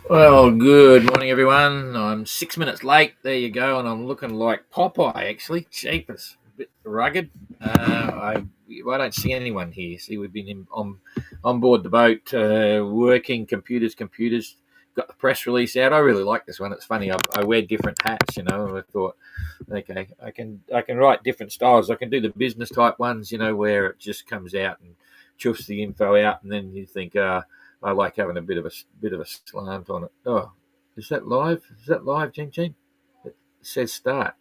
Well, good morning, everyone. I'm 6 minutes late. There you go, and I'm looking like Popeye, actually. Cheapers, a bit rugged. I don't see anyone here. See, we've been on board the boat, working computers. Got the press release out. I really like this one. It's funny. I wear different hats, I thought, okay, I can write different styles. I can do the business type ones, where it just comes out and chuffs the info out, and then you think, I like having a bit of a slant on it. Oh, is that live? Is that live, Jing Jing? It says start.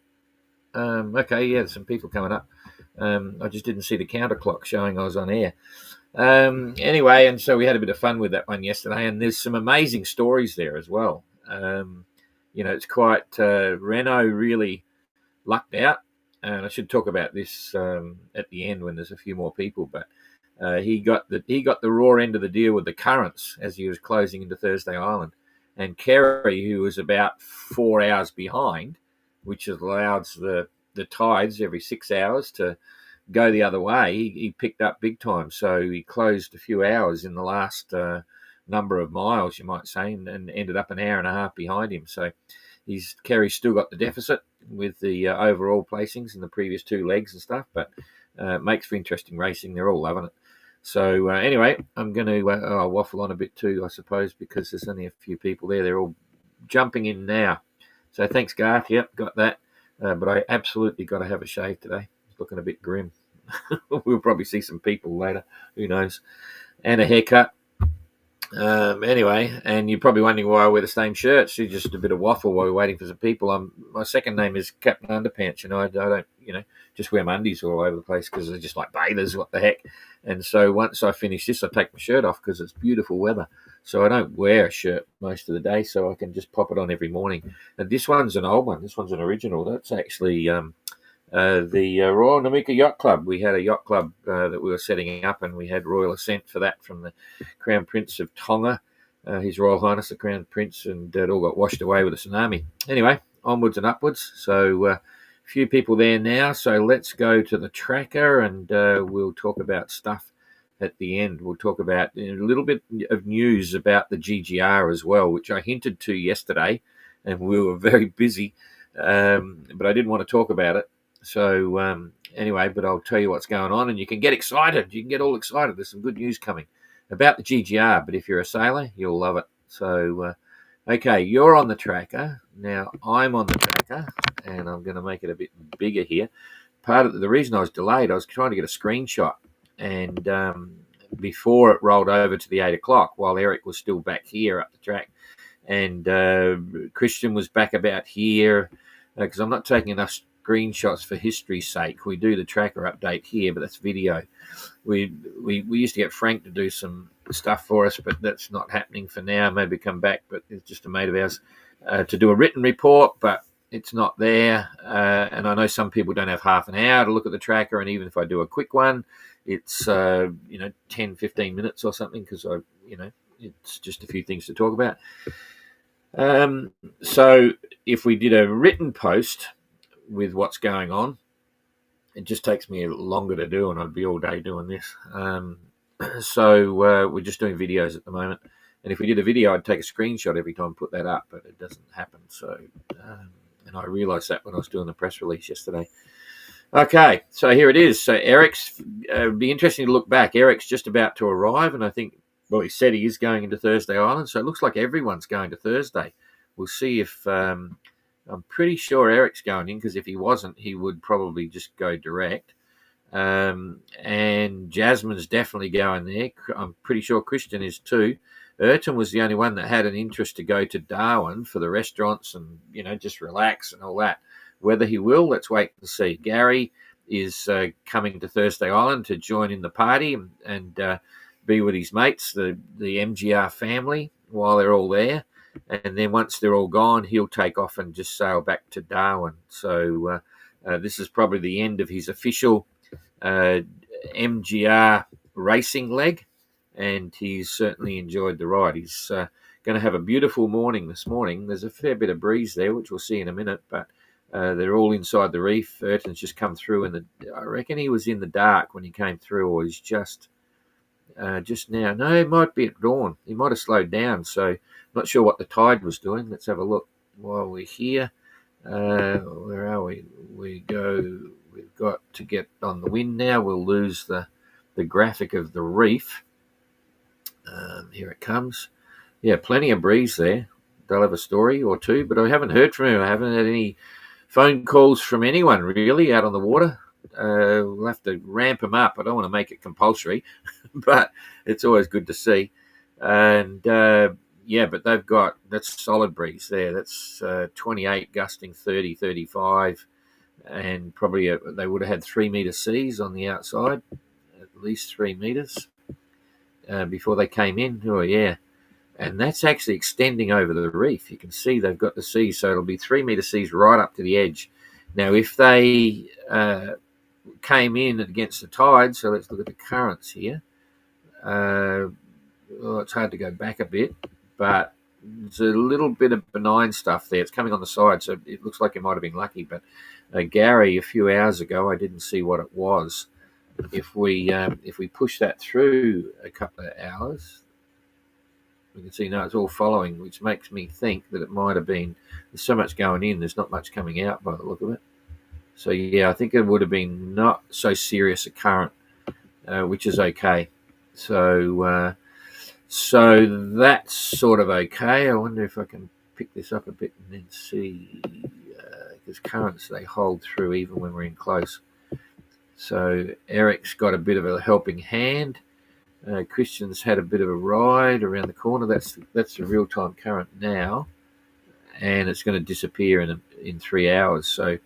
Okay, yeah, there's some people coming up. I just didn't see the counter clock showing I was on air. Anyway, and so we had a bit of fun with that one yesterday, and there's some amazing stories there as well. It's quite Renault really lucked out, and I should talk about this at the end when there's a few more people, but. He got the raw end of the deal with the currents as he was closing into Thursday Island, and Kerry, who was about 4 hours behind, which allows the tides every 6 hours to go the other way. He picked up big time, so he closed a few hours in the last number of miles, you might say, and ended up an hour and a half behind him. So Kerry's still got the deficit with the overall placings in the previous two legs and stuff, but makes for interesting racing. They're all loving it. So anyway, I'm going to waffle on a bit too, I suppose, because there's only a few people there. They're all jumping in now. So thanks, Garth. Yep, got that. But I absolutely got to have a shave today. It's looking a bit grim. We'll probably see some people later. Who knows? And a haircut. Anyway, and you're probably wondering why I wear the same shirt. So just a bit of waffle while we're waiting for some people. My second name is Captain Underpants. I don't, just wear my undies all over the place because they're just like bathers. What the heck? And so once I finish this, I take my shirt off because it's beautiful weather. So I don't wear a shirt most of the day, so I can just pop it on every morning. And this one's an old one. This one's an original. That's actually the Royal Namika Yacht Club. We had a yacht club that we were setting up, and we had royal assent for that from the Crown Prince of Tonga, His Royal Highness the Crown Prince, and it all got washed away with a tsunami. Anyway, onwards and upwards. So a few people there now. So let's go to the tracker, and we'll talk about stuff at the end. We'll talk about a little bit of news about the GGR as well, which I hinted to yesterday, and we were very busy, but I didn't want to talk about it. So anyway, but I'll tell you what's going on, and you can get excited. You can get all excited. There's some good news coming about the GGR, but if you're a sailor, you'll love it. So, okay, you're on the tracker. Now I'm on the tracker, and I'm going to make it a bit bigger here. Part of the reason I was delayed, I was trying to get a screenshot, and before it rolled over to the 8 o'clock, while Eric was still back here up the track, and Christian was back about here, because I'm not taking enough screenshots for history's sake. We do the tracker update here, but that's video. We used to get Frank to do some stuff for us, but that's not happening for now. Maybe come back, but it's just a mate of ours to do a written report, but it's not there. And I know some people don't have half an hour to look at the tracker, and even if I do a quick one, it's 10, 15 minutes or something, because it's just a few things to talk about. So if we did a written post with what's going on, it just takes me longer to do, and I'd be all day doing this. So we're just doing videos at the moment, and if we did a video, I'd take a screenshot every time, put that up, but it doesn't happen. So and I realized that when I was doing the press release yesterday. Okay, so here it is. So Eric's it'd be interesting to look back. Eric's just about to arrive, and I think, well, he said he is going into Thursday Island, so it looks like everyone's going to Thursday. We'll see if I'm pretty sure Eric's going in, because if he wasn't, he would probably just go direct. And Jasmine's definitely going there. I'm pretty sure Christian is too. Ayrton was the only one that had an interest to go to Darwin for the restaurants and, just relax and all that. Whether he will, let's wait and see. Gary is coming to Thursday Island to join in the party and be with his mates, the MGR family, while they're all there. And then once they're all gone, he'll take off and just sail back to Darwin. So this is probably the end of his official MGR racing leg, and he's certainly enjoyed the ride. He's going to have a beautiful morning this morning. There's a fair bit of breeze there, which we'll see in a minute, but they're all inside the reef. Ayrton's just come through, I reckon he was in the dark when he came through, or he's just just now. No, it might be at dawn. He might have slowed down. So not sure what the tide was doing. Let's have a look while we're here. Where are we? We've got to get on the wind now. We'll lose the graphic of the reef. Here it comes. Yeah, plenty of breeze there. They'll have a story or two, but I haven't heard from him. I haven't had any phone calls from anyone really out on the water. We'll have to ramp them up. I don't want to make it compulsory, but it's always good to see. And yeah, but that's solid breeze there. That's 28 gusting 30, 35, and probably they would have had 3 metre seas on the outside, at least 3 metres before they came in. Oh yeah. And that's actually extending over the reef. You can see they've got the seas, so it'll be 3 metre seas right up to the edge. Now, if they came in against the tide, so let's look at the currents here. It's hard to go back a bit, but there's a little bit of benign stuff there. It's coming on the side, so it looks like it might have been lucky. But Gary, a few hours ago, I didn't see what it was. If we push that through a couple of hours, we can see now it's all following, which makes me think that it might have been, there's so much going in, there's not much coming out by the look of it. So yeah, I think it would have been not so serious a current, which is okay. So that's sort of okay. I wonder if I can pick this up a bit and then see, because currents, they hold through even when we're in close. So Eric's got a bit of a helping hand. Christian's had a bit of a ride around the corner. That's the real-time current now, and it's going to disappear in 3 hours. So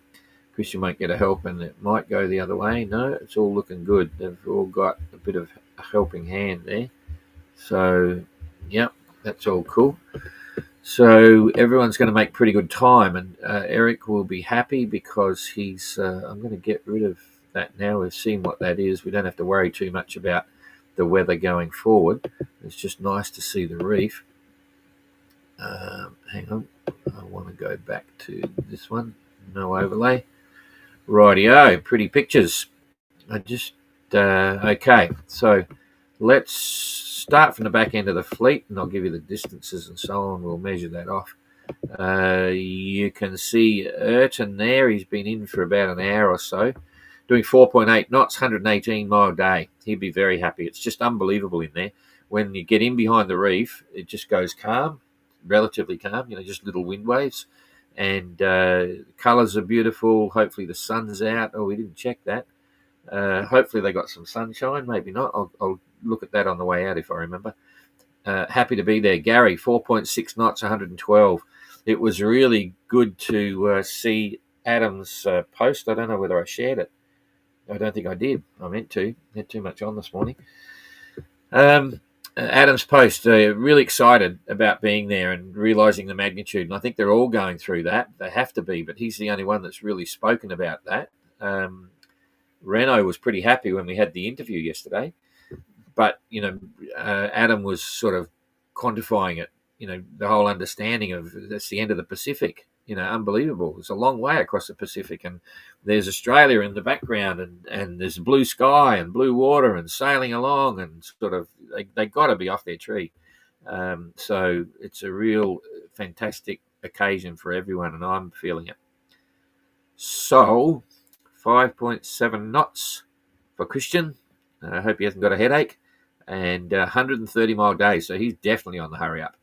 Christian won't get a help, and it might go the other way. No, it's all looking good. They've all got a bit of a helping hand there. So, yep, that's all cool. So everyone's going to make pretty good time, and Eric will be happy because he's. I'm going to get rid of that now. We've seen what that is. We don't have to worry too much about the weather going forward. It's just nice to see the reef. Hang on, I want to go back to this one. No overlay. Rightio, pretty pictures. Okay, so let's start from the back end of the fleet, and I'll give you the distances and so on. We'll measure that off. You can see Ayrton there. He's been in for about an hour or so, doing 4.8 knots, 118 mile day. He'd be very happy. It's just unbelievable in there. When you get in behind the reef, it just goes calm, relatively calm, just little wind waves. And colours are beautiful. Hopefully the sun's out. Oh, we didn't check that. Hopefully they got some sunshine. Maybe not. I'll look at that on the way out if I remember. Happy to be there. Gary, 4.6 knots, 112. It was really good to see Adam's post. I don't know whether I shared it. I don't think I did. I meant to. Had too much on this morning. Adam's post, really excited about being there and realising the magnitude. And I think they're all going through that. They have to be, but he's the only one that's really spoken about that. Renault was pretty happy when we had the interview yesterday. But, Adam was sort of quantifying it, the whole understanding of that's the end of the Pacific. Unbelievable. It's a long way across the Pacific, and there's Australia in the background, and there's blue sky and blue water and sailing along, and sort of they got to be off their tree. So it's a real fantastic occasion for everyone, and I'm feeling it. So 5.7 knots for Christian. I hope he hasn't got a headache. And 130 mile day, so he's definitely on the hurry up.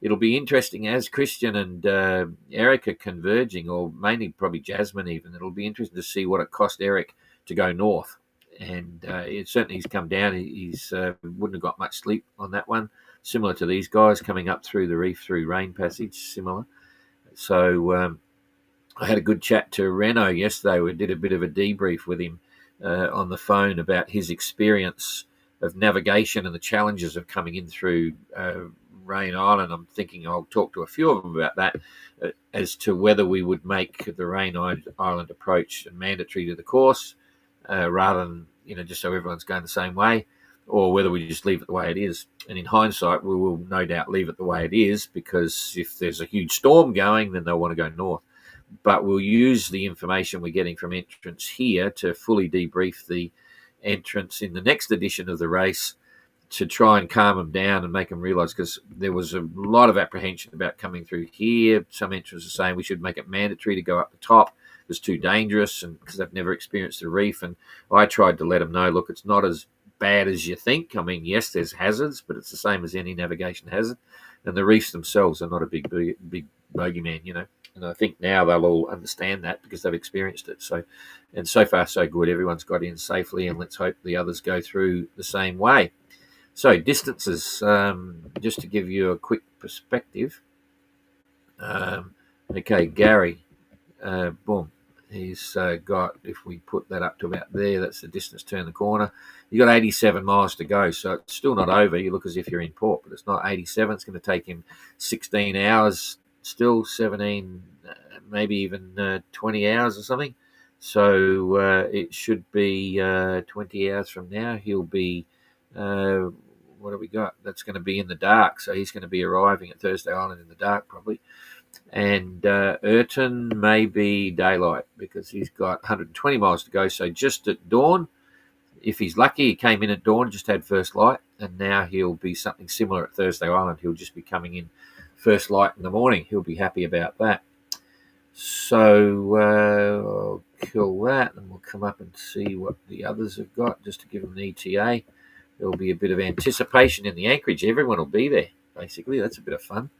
It'll be interesting as Christian and Eric are converging, or mainly probably Jasmine even. It'll be interesting to see what it cost Eric to go north. And certainly he's come down. He's wouldn't have got much sleep on that one. Similar to these guys coming up through the reef through Rain Passage, similar. So I had a good chat to Renault yesterday. We did a bit of a debrief with him on the phone about his experience of navigation and the challenges of coming in through Rain Island. I'm thinking I'll talk to a few of them about that as to whether we would make the Rain Island approach mandatory to the course rather than, just so everyone's going the same way, or whether we just leave it the way it is. And in hindsight, we will no doubt leave it the way it is, because if there's a huge storm going, then they'll want to go north. But we'll use the information we're getting from entrants here to fully debrief the entrants in the next edition of the race to try and calm them down and make them realise, because there was a lot of apprehension about coming through here. Some entrants are saying we should make it mandatory to go up the top. It's too dangerous, and because they've never experienced the reef. And I tried to let them know, look, it's not as bad as you think. I mean, yes, there's hazards, but it's the same as any navigation hazard. And the reefs themselves are not a big bogeyman, you know. And I think now they'll all understand that because they've experienced it. So, and so far so good. Everyone's got in safely, and let's hope the others go through the same way. So distances, just to give you a quick perspective. Okay, Gary, boom. He's got, if we put that up to about there, that's the distance turn the corner. You've got 87 miles to go, so it's still not over. You look as if you're in port, but it's not 87. It's going to take him 16 hours, still 17, maybe even 20 hours or something. So it should be 20 hours from now. He'll be, what have we got? That's going to be in the dark. So he's going to be arriving at Thursday Island in the dark probably. And Ayrton may be daylight because he's got 120 miles to go. So just at dawn, if he's lucky, he came in at dawn, just had first light, and now he'll be something similar at Thursday Island. He'll just be coming in first light in the morning. He'll be happy about that. So I'll kill that, and we'll come up and see what the others have got, just to give them the ETA. There'll be a bit of anticipation in the anchorage. Everyone will be there, basically. That's a bit of fun.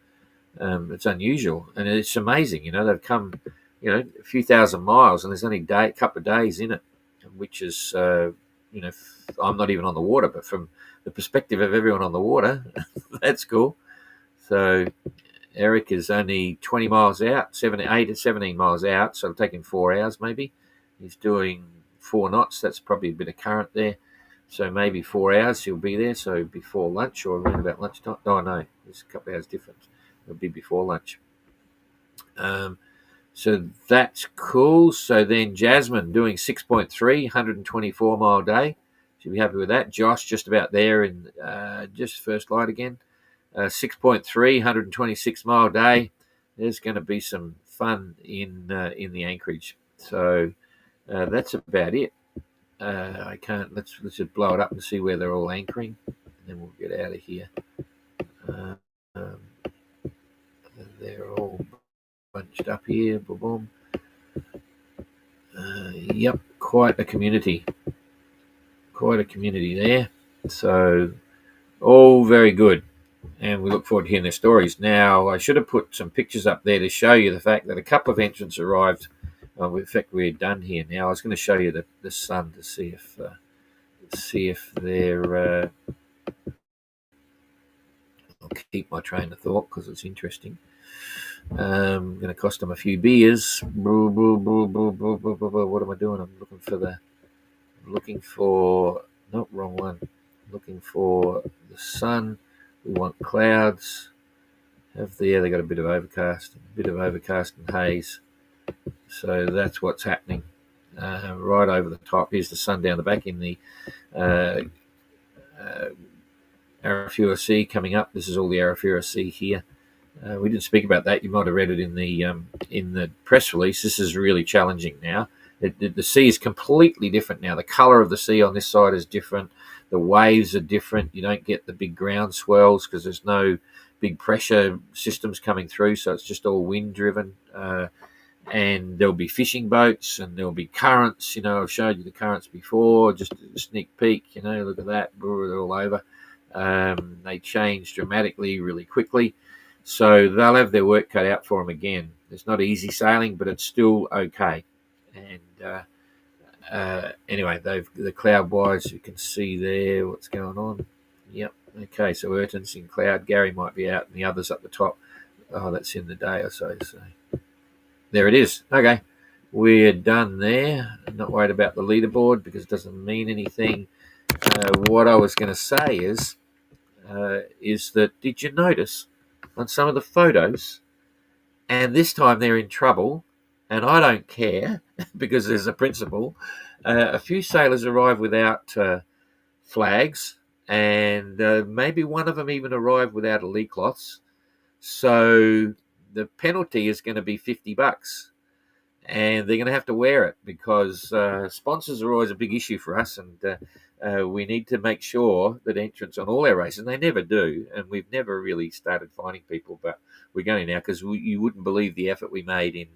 It's unusual, and it's amazing. You know, they've come, you know, a few thousand miles, and there's only a couple of days in it, which is, you know, I'm not even on the water, but from the perspective of everyone on the water, that's cool. So Eric is only 20 miles out, 8 to 17 miles out, so it'll take him 4 hours maybe. He's doing 4 knots. That's probably a bit of current there. So maybe 4 hours he'll be there, so before lunch or around about lunchtime. Oh, no, there's a couple of hours difference. It'll be before lunch. So that's cool. So then Jasmine doing 6.3, 124 mile day. She'll be happy with that. Josh just about there in just first light again. 6.3, 126 mile day. There's going to be some fun in the anchorage. So that's about it. I can't. Let's just blow it up and see where they're all anchoring, and then we'll get out of here. They're all bunched up here. Boom, boom. Yep, quite a community. Quite a community there. So all very good, and we look forward to hearing their stories. Now, I should have put some pictures up there to show you the fact that a couple of entrants arrived. In fact, we're done here now. I was going to show you the sun to see if they're. I'll keep my train of thought because it's interesting. Going to cost them a few beers. What am I doing? I'm looking for not wrong one. Looking for the sun. We want clouds. They got a bit of overcast and haze. So that's what's happening. Right over the top. Here's the sun down the back in the Arafura Sea coming up. This is all the Arafura Sea here. We didn't speak about that. You might have read it in the press release. This is really challenging now. The sea is completely different now. The colour of the sea on this side is different. The waves are different. You don't get the big ground swells because there's no big pressure systems coming through, so it's just all wind driven. And there'll be fishing boats and there'll be currents. You know, I've showed you the currents before, just a sneak peek. You know, look at that. They're all over. They change dramatically really quickly. So they'll have their work cut out for them again. It's not easy sailing, but it's still okay. And anyway, the cloud wise, you can see there what's going on. Yep. Okay, so Ayrton's in cloud. Gary might be out, and the others up the top. Oh, that's in the day or so. So there it is. Okay, we're done there. I'm not worried about the leaderboard because it doesn't mean anything. What I was going to say is that did you notice on some of the photos, and this time they're in trouble, and I don't care because there's a principle. A few sailors arrive without flags, and maybe one of them even arrived without a lee cloths. So the penalty is going to be $50, and they're going to have to wear it because sponsors are always a big issue for us, and we need to make sure that entrants on all our races, and they never do, and we've never really started finding people, but we're going now because you wouldn't believe the effort we made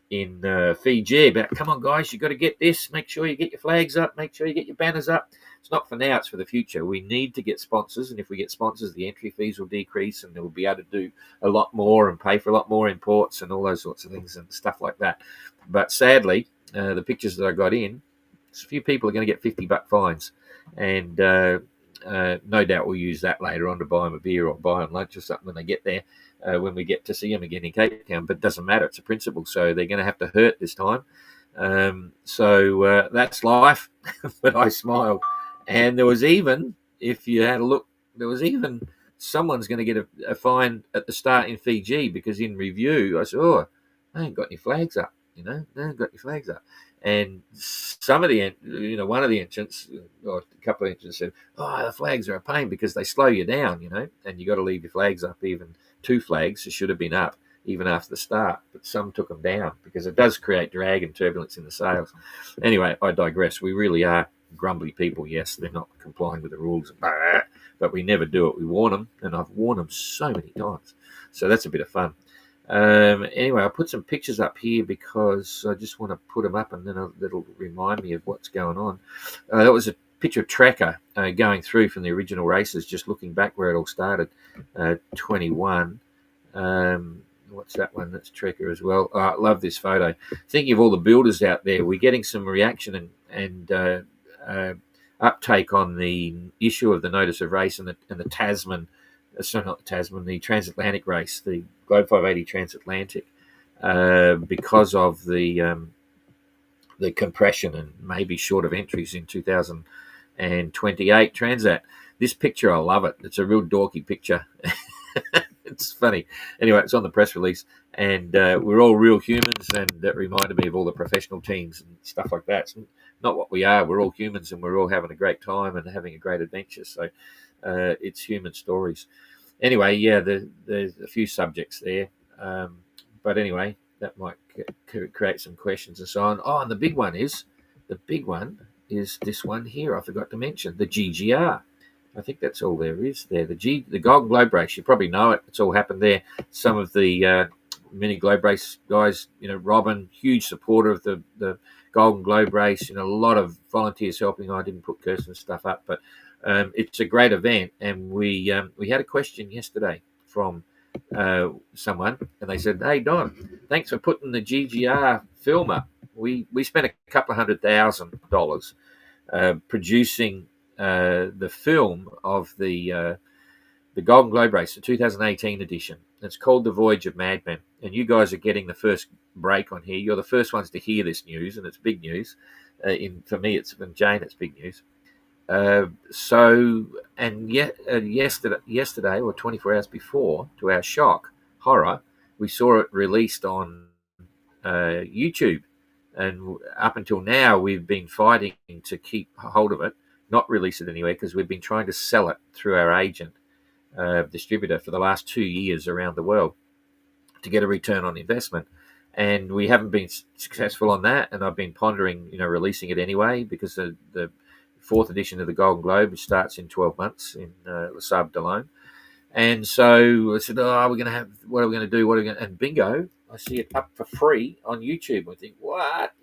in Fiji about, come on guys, you've got to get this, make sure you get your flags up, make sure you get your banners up. It's not for now, it's for the future. We need to get sponsors, and if we get sponsors, the entry fees will decrease, and we'll be able to do a lot more and pay for a lot more imports and all those sorts of things and stuff like that. But sadly, the pictures that I got in, a few people are going to get $50 fines, and no doubt we'll use that later on to buy them a beer or buy them lunch or something when they get there, when we get to see them again in Cape Town. But it doesn't matter, it's a principle, so they're going to have to hurt this time. So that's life. But I smiled. And there was even, if you had a look, there was even someone's going to get a fine at the start in Fiji, because in review I said, oh, I ain't got any flags up, they ain't got any flags up. And some of the, one of the entrants, or a couple of entrants said, oh, the flags are a pain because they slow you down, and you got to leave your flags up. Even 2 flags should have been up even after the start, but some took them down because it does create drag and turbulence in the sails. Anyway, I digress. We really are grumbly people. Yes, they're not complying with the rules, but we never do it. We warn them, and I've warned them so many times. So that's a bit of fun. Anyway, I'll put some pictures up here because I just want to put them up, and then that'll remind me of what's going on. That was a picture of Tracker going through from the original races, just looking back where it all started, 21. What's that one? That's Tracker as well. I love this photo. Thinking of all the builders out there, we're getting some reaction and uptake on the issue of the notice of race and the Tasman. Sorry, not the Tasman, the transatlantic race, the Globe 580 transatlantic, because of the compression and maybe short of entries in 2028 Transat. This picture, I love it. It's a real dorky picture. It's funny. Anyway, it's on the press release, and we're all real humans, and that reminded me of all the professional teams and stuff like that. It's not what we are. We're all humans, and we're all having a great time and having a great adventure. So it's human stories. Anyway, yeah, there's a few subjects there. But anyway, that might create some questions and so on. Oh, and the big one is this one here I forgot to mention, the GGR. I think that's all there is there. The Golden Globe race, you probably know it. It's all happened there. Some of the mini Globe race guys, Robin, huge supporter of the Golden Globe race. A lot of volunteers helping. I didn't put Kirsten's stuff up, but it's a great event. And we had a question yesterday from someone, and they said, "Hey Don, thanks for putting the GGR film up. We spent a couple of $100,000 producing the film of the Golden Globe race, the 2018 edition. It's called The Voyage of Madmen, and you guys are getting the first break on here. You're the first ones to hear this news, and it's big news. For me, it's from Jane. It's big news. Yesterday, or 24 hours before, to our shock, horror, we saw it released on YouTube, and up until now, we've been fighting to keep hold of it, not release it anyway, because we've been trying to sell it through our agent distributor for the last 2 years around the world to get a return on investment, and we haven't been successful on that. And I've been pondering, releasing it anyway, because the 4th edition of the Golden Globe starts in 12 months in Le Sable d'Olonne. And so I said, what are we going to do? And bingo, I see it up for free on YouTube. I think, what?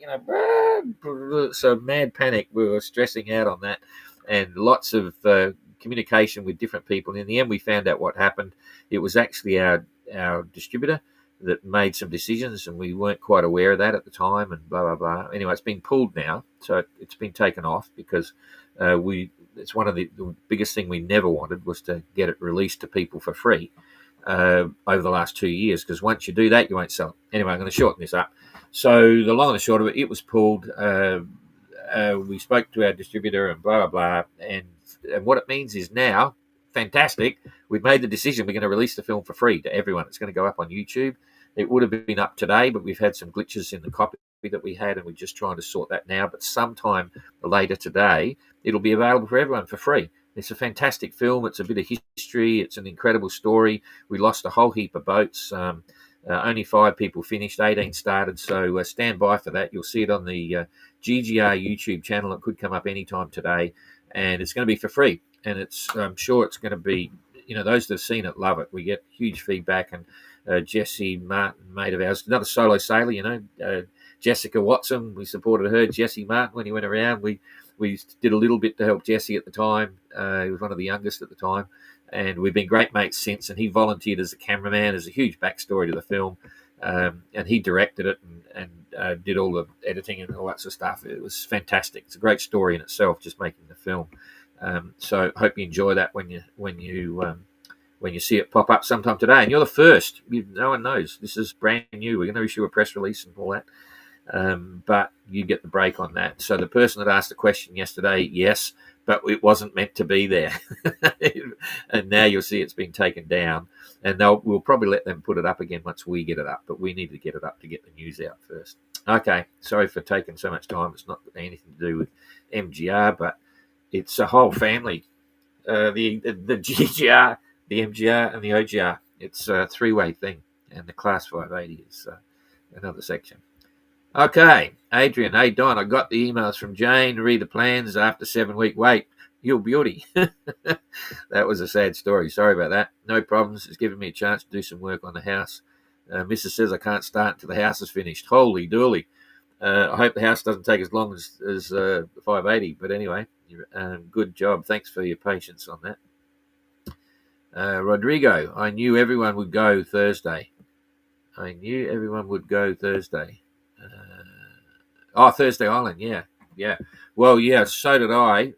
So mad panic. We were stressing out on that, and lots of communication with different people. And in the end, we found out what happened. It was actually our distributor that made some decisions, and we weren't quite aware of that at the time, and blah, blah, blah. Anyway, it's been pulled now, so it's been taken off because it's one of the biggest thing we never wanted was to get it released to people for free over the last 2 years, because once you do that, you won't sell it. Anyway, I'm going to shorten this up. So the long and the short of it was pulled. We spoke to our distributor and blah, blah, blah, and what it means is now, fantastic, we've made the decision, we're going to release the film for free to everyone. It's going to go up on YouTube. It would have been up today, but we've had some glitches in the copy that we had, and we're just trying to sort that now. But sometime later today, it'll be available for everyone for free. It's a fantastic film. It's a bit of history. It's an incredible story. We lost a whole heap of boats. Only 5 people finished, 18 started, so stand by for that. You'll see it on the GGR YouTube channel. It could come up anytime today, and it's going to be for free. And I'm sure it's going to be, those that have seen it love it. We get huge feedback, and Jessie Martin, mate of ours, another solo sailor, Jessica Watson, we supported her. Jessie Martin, when he went around, we did a little bit to help Jesse at the time. He was one of the youngest at the time, and we've been great mates since. And he volunteered as a cameraman. There's a huge backstory to the film, and he directed it and did all the editing and all that sort of stuff. It was fantastic. It's a great story in itself, just making the film. So I hope you enjoy that when you see it pop up sometime today. And you're the first. No one knows. This is brand new. We're going to issue a press release and all that. But you get the break on that. So the person that asked the question yesterday, yes, but it wasn't meant to be there. And now you'll see it's been taken down. And we'll probably let them put it up again once we get it up. But we need to get it up to get the news out first. Okay, sorry for taking so much time. It's not anything to do with MGR, but it's a whole family. The GGR, the MGR, and the OGR. It's a three-way thing. And the Class 580 is another section. Okay, Adrian, hey Don, I got the emails from Jane. Read the plans after 7-week wait. You beauty. That was a sad story. Sorry about that. No problems. It's given me a chance to do some work on the house. Mrs. says I can't start until the house is finished. Holy dooly. I hope the house doesn't take as long as 580. But anyway, good job. Thanks for your patience on that. Rodrigo, I knew everyone would go Thursday. Thursday Island, yeah. Well, yeah, so did I.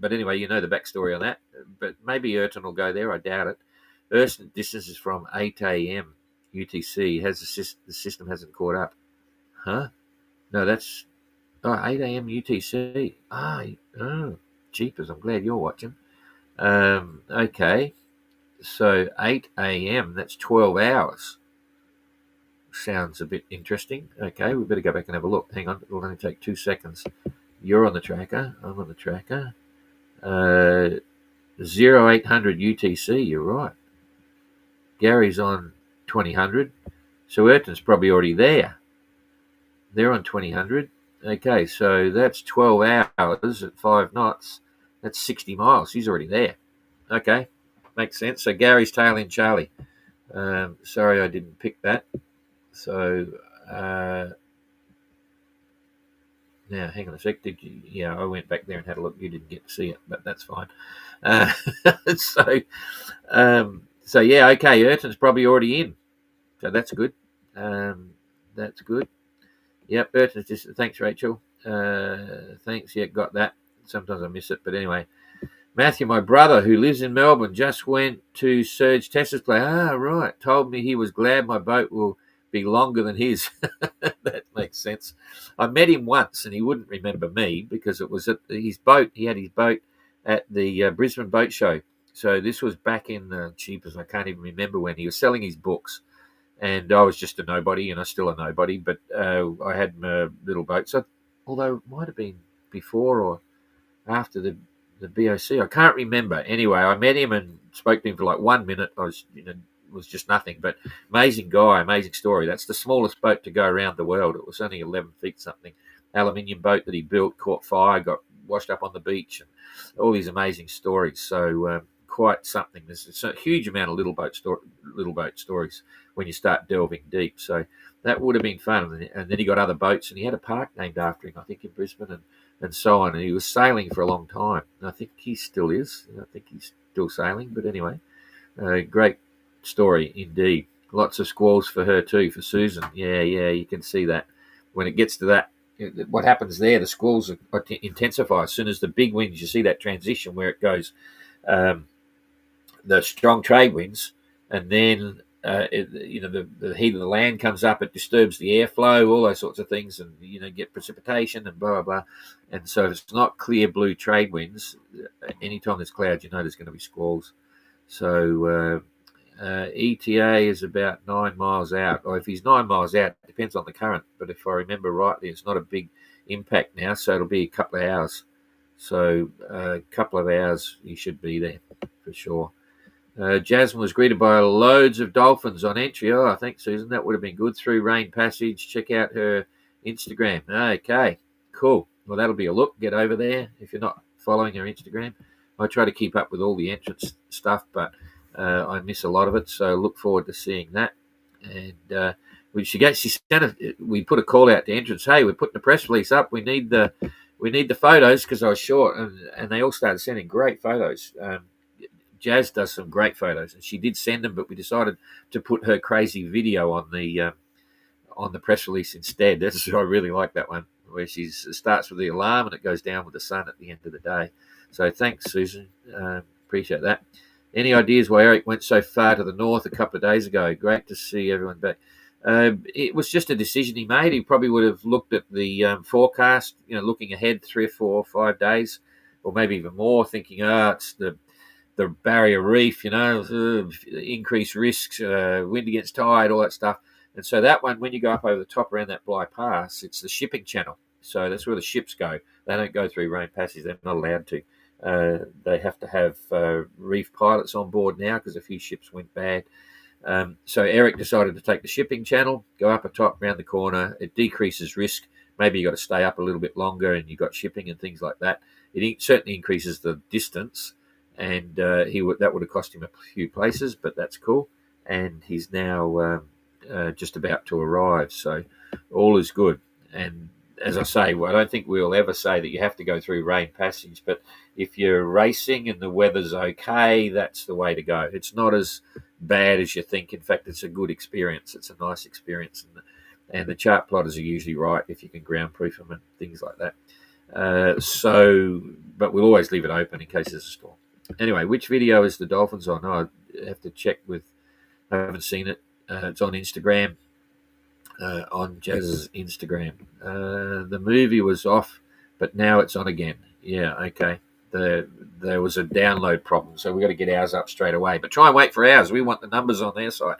But anyway, you know the backstory on that. But maybe Ayrton will go there. I doubt it. Ayrton distance is from 8 a.m. UTC. The system hasn't caught up. Huh? No, that's 8 a.m. UTC. Jeepers, I'm glad you're watching. Okay. So 8 a.m., that's 12 hours. Sounds a bit interesting. Okay, we better go back and have a look. Hang on, it'll only take 2 seconds. You're on the tracker. I'm on the tracker. 0800 UTC, you're right. Gary's on 2000. So Ayrton's probably already there. They're on 2000. Okay, so that's 12 hours at 5 knots. That's 60 miles. He's already there. Okay, makes sense. So Gary's tailing Charlie. Sorry I didn't pick that. So now, hang on a sec. Did you? Yeah, I went back there and had a look. You didn't get to see it, but that's fine. So yeah, okay. Ayrton's probably already in, so that's good. That's good. Yep, Ayrton's just. Thanks, Rachel. Thanks. Yeah, got that. Sometimes I miss it, but anyway. Matthew, my brother, who lives in Melbourne, just went to Serge Tessa's place. Right. Told me he was glad my boat will be longer than his. That makes sense. I met him once and he wouldn't remember me because it was at his boat. He had his boat at the Brisbane Boat Show. So this was back in the cheapest. I can't even remember when he was selling his books. And I was just a nobody, and I'm still a nobody, but I had my little boat. So, although it might have been before or after the BOC, I can't remember. Anyway, I met him and spoke to him for like 1 minute. I was, was just nothing, but amazing guy, amazing story. That's the smallest boat to go around the world. It was only 11 feet something. Aluminium boat that he built, caught fire, got washed up on the beach, and all these amazing stories. So quite something. There's a huge amount of little boat stories when you start delving deep. So that would have been fun. And then he got other boats, and he had a park named after him, I think, in Brisbane, and so on. And he was sailing for a long time. And I think he still is. I think he's still sailing. But anyway, great story indeed. Lots of squalls for her too, for Susan. Yeah, you can see that. When it gets to that, what happens there, the squalls intensify. As soon as the big winds, you see that transition where it goes, the strong trade winds, and then the heat of the land comes up, it disturbs the airflow, all those sorts of things, and get precipitation and blah, blah, blah. And so if it's not clear blue trade winds, anytime there's clouds, there's going to be squalls. So ETA is about 9 miles out, or if he's 9 miles out, it depends on the current, but if I remember rightly, it's not a big impact now, so it'll be a couple of hours. So a couple of hours he should be there for sure. Jasmine was greeted by loads of dolphins on entry. Oh, I think, Susan, that would have been good through Rain Passage. Check out her Instagram. Okay, cool. Well, that'll be a look. Get over there if you're not following her Instagram. I try to keep up with all the entrance stuff, but I miss a lot of it. So look forward to seeing that. And we put a call out to entrance. Hey, we're putting the press release up. We need the photos because I was short, and they all started sending great photos. Jazz does some great photos, and she did send them, but we decided to put her crazy video on the press release instead. I really like that one, where she starts with the alarm and it goes down with the sun at the end of the day. So thanks, Susan. Appreciate that. Any ideas why Eric went so far to the north a couple of days ago? Great to see everyone back. It was just a decision he made. He probably would have looked at the forecast, looking ahead 3 or 4 or 5 days, or maybe even more, thinking, it's the barrier reef, increased risks, wind against tide, all that stuff. And so that one, when you go up over the top around that Bligh Pass, it's the shipping channel. So that's where the ships go. They don't go through Rain Passage. They're not allowed to. They have to have reef pilots on board now because a few ships went bad. So Eric decided to take the shipping channel, go up a top, around the corner. It decreases risk. Maybe you got to stay up a little bit longer and you've got shipping and things like that. It certainly increases the distance, and that would have cost him a few places, but that's cool. And he's now just about to arrive, so all is good. And as I say, I don't think we'll ever say that you have to go through Rain Passage, but if you're racing and the weather's okay, that's the way to go. It's not as bad as you think. In fact, it's a good experience. It's a nice experience, and the chart plotters are usually right if you can ground proof them and things like that. But we'll always leave it open in case there's a storm. Anyway, which video is the dolphins on? I have to check I haven't seen it. It's on Instagram, on Jazz's Instagram. The movie was off, but now it's on again. Yeah, okay. There was a download problem, so we've got to get ours up straight away. But try and wait for ours. We want the numbers on their side.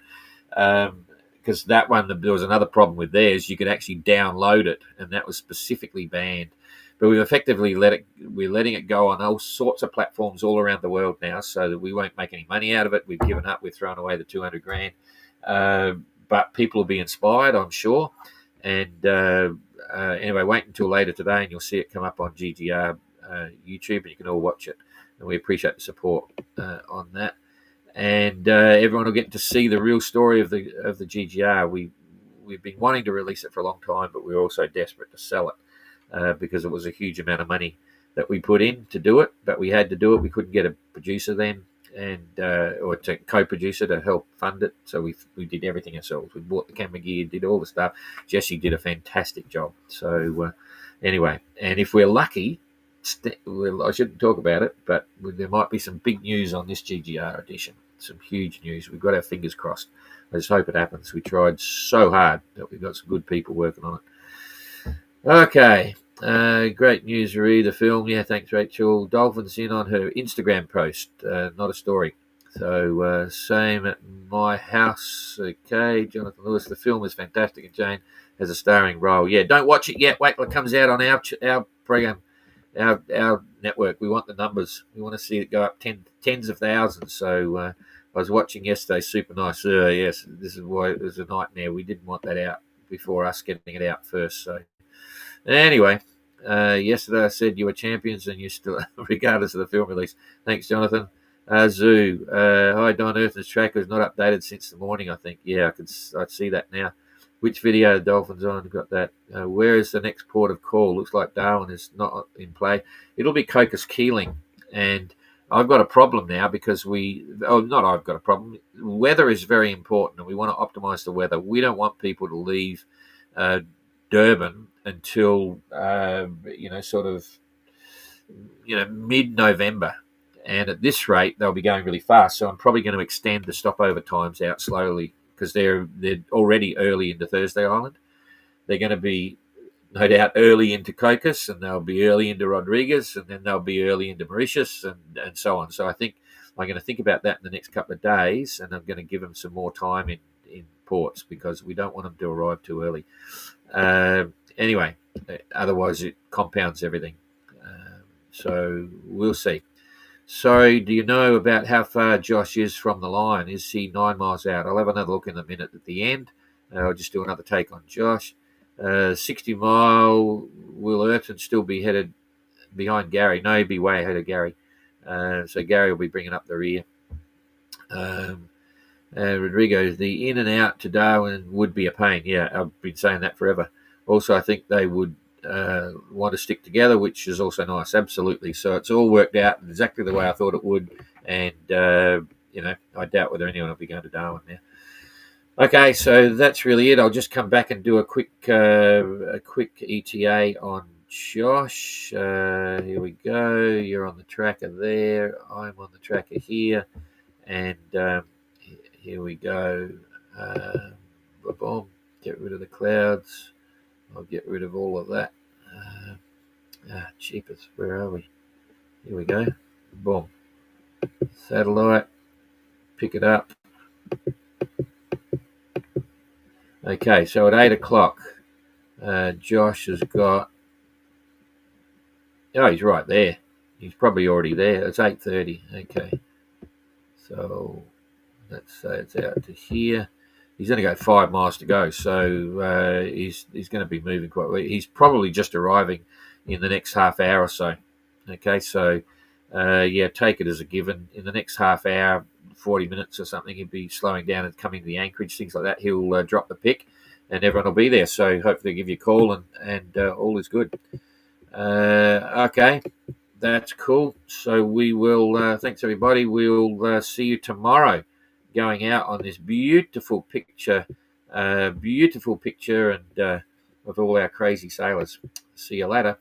Because that one, there was another problem with theirs. You could actually download it, and that was specifically banned. But we've effectively we're letting it go on all sorts of platforms all around the world now, so that we won't make any money out of it. We've given up. We've thrown away the $200,000. But people will be inspired, I'm sure. And anyway, wait until later today, and you'll see it come up on GGR YouTube, and you can all watch it. And we appreciate the support on that. And everyone will get to see the real story of the GGR. We've been wanting to release it for a long time, but we were also desperate to sell it. Because it was a huge amount of money that we put in to do it, but we had to do it. We couldn't get a producer then, or to co-producer to help fund it. So we did everything ourselves. We bought the camera gear, did all the stuff. Jesse did a fantastic job. So anyway, and if we're lucky, I shouldn't talk about it, but there might be some big news on this GGR edition. Some huge news. We've got our fingers crossed. I just hope it happens. We tried so hard that we've got some good people working on it. Okay, great news, Marie, the film. Yeah, thanks, Rachel. Dolphins in on her Instagram post, not a story. So, same at my house. Okay, Jonathan Lewis, the film is fantastic, and Jane has a starring role. Yeah, don't watch it yet. Wait till it comes out on our program, our network. We want the numbers. We want to see it go up tens of thousands. So, I was watching yesterday, super nice. Yes, this is why it was a nightmare. We didn't want that out before us getting it out first, so... Anyway, yesterday I said you were champions and you still, regardless of the film release. Thanks, Jonathan. Zoo. Hi, Don. Earth's tracker is not updated since the morning, I think. Yeah, I'd see that now. Which video the Dolphins on? Got that. Where is the next port of call? Looks like Darwin is not in play. It'll be Cocos Keeling. And I've got a problem now because I've got a problem. Weather is very important and we want to optimize the weather. We don't want people to leave Durban until mid-November, and at this rate they'll be going really fast. So I'm probably going to extend the stopover times out slowly because they're already early into Thursday Island. They're going to be no doubt early into Cocos, and they'll be early into Rodriguez, and then they'll be early into Mauritius, and so on. So I think I'm going to think about that in the next couple of days, and I'm going to give them some more time in ports because we don't want them to arrive too early. Anyway, otherwise it compounds everything. So we'll see. So, do you know about how far Josh is from the line? Is he 9 miles out? I'll have another look in a minute at the end. I'll just do another take on Josh. 60 mile, will Ayrton still be headed behind Gary? No, he'll be way ahead of Gary. So Gary will be bringing up the rear. Rodrigo, the in and out to Darwin would be a pain. Yeah, I've been saying that forever. Also, I think they would want to stick together, which is also nice. Absolutely. So it's all worked out exactly the way I thought it would. And, I doubt whether anyone will be going to Darwin now. Okay, so that's really it. I'll just come back and do a quick ETA on Josh. Here we go. You're on the tracker there. I'm on the tracker here. And here we go. Boom. Get rid of the clouds. I'll get rid of all of that. Cheapest. Where are we? Here we go. Boom. Satellite. Pick it up. Okay, so at 8 o'clock, Josh has got... Oh, he's right there. He's probably already there. It's 8:30. Okay. So let's say it's out to here. He's only got 5 miles to go, so he's going to be moving quite well. He's probably just arriving in the next half hour or so. Okay, so take it as a given. In the next half hour, 40 minutes or something, he'll be slowing down and coming to the anchorage, things like that. He'll drop the pick, and everyone will be there. So hopefully, give you a call, and all is good. Okay, that's cool. So we will. Thanks everybody. We'll see you tomorrow, going out on this beautiful picture, and of all our crazy sailors. See you later.